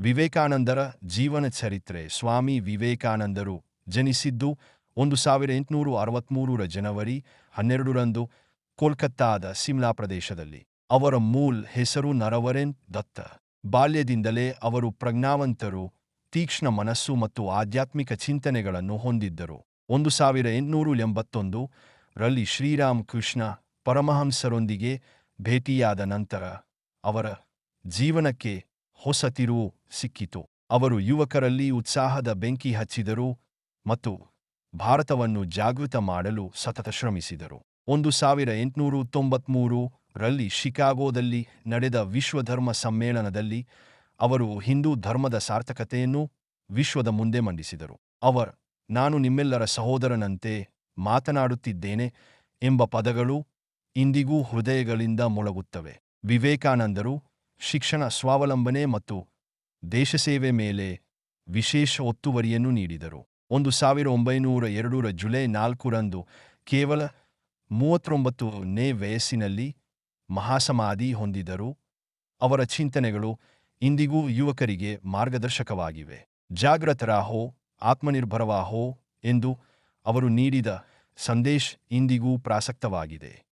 ವಿವೇಕಾನಂದರ ಜೀವನ ಚರಿತ್ರೆ. ಸ್ವಾಮಿ ವಿವೇಕಾನಂದರು ಜನಿಸಿದ್ದು 1863 ಜನವರಿ 12ರಂದು ಕೋಲ್ಕತ್ತಾದ ಸಿಮ್ಲಾ ಪ್ರದೇಶದಲ್ಲಿ. ಅವರ ಮೂಲ ಹೆಸರು ನರವರೇಂದ್ರ ದತ್ತ. ಬಾಲ್ಯದಿಂದಲೇ ಅವರು ಪ್ರಜ್ಞಾವಂತರು, ತೀಕ್ಷ್ಣ ಮನಸ್ಸು ಮತ್ತು ಆಧ್ಯಾತ್ಮಿಕ ಚಿಂತನೆಗಳನ್ನು ಹೊಂದಿದ್ದರು. 1881ರಲ್ಲಿ ಶ್ರೀರಾಮಕೃಷ್ಣ ಪರಮಹಂಸರೊಂದಿಗೆ ಭೇಟಿಯಾದ ನಂತರ ಅವರ ಜೀವನಕ್ಕೆ ಹೊಸ ತಿರುವು ಸಿಕ್ಕಿತು. ಅವರು ಯುವಕರಲ್ಲಿ ಉತ್ಸಾಹದ ಬೆಂಕಿ ಹಚ್ಚಿದರು ಮತ್ತು ಭಾರತವನ್ನು ಜಾಗೃತ ಮಾಡಲು ಸತತ ಶ್ರಮಿಸಿದರು. 1893ರಲ್ಲಿ ಶಿಕಾಗೋದಲ್ಲಿ ನಡೆದ ವಿಶ್ವಧರ್ಮ ಸಮ್ಮೇಳನದಲ್ಲಿ ಅವರು ಹಿಂದೂ ಧರ್ಮದ ಸಾರ್ಥಕತೆಯನ್ನು ವಿಶ್ವದ ಮುಂದೆ ಮಂಡಿಸಿದರು. ಅವರು "ನಾನು ನಿಮ್ಮೆಲ್ಲರ ಸಹೋದರನಂತೆ ಮಾತನಾಡುತ್ತಿದ್ದೇನೆ" ಎಂಬ ಪದಗಳು ಇಂದಿಗೂ ಹೃದಯಗಳಿಂದ ಮೊಳಗುತ್ತವೆ. ವಿವೇಕಾನಂದರು ಶಿಕ್ಷಣ, ಸ್ವಾವಲಂಬನೆ ಮತ್ತು ದೇಶಸೇವೆ ಮೇಲೆ ವಿಶೇಷ ಒತ್ತುವರಿಯನ್ನು ನೀಡಿದರು. 1902ರ ಜುಲೈ 4ರಂದು ಕೇವಲ 39ನೇ ವಯಸ್ಸಿನಲ್ಲಿ ಮಹಾಸಮಾಧಿ ಹೊಂದಿದರು. ಅವರ ಚಿಂತನೆಗಳು ಇಂದಿಗೂ ಯುವಕರಿಗೆ ಮಾರ್ಗದರ್ಶಕವಾಗಿವೆ. ಜಾಗೃತರಾಹೋ, ಆತ್ಮನಿರ್ಭರವಾಹೋ ಎಂದು ಅವರು ನೀಡಿದ ಸಂದೇಶ ಇಂದಿಗೂ ಪ್ರಾಸಕ್ತವಾಗಿದೆ.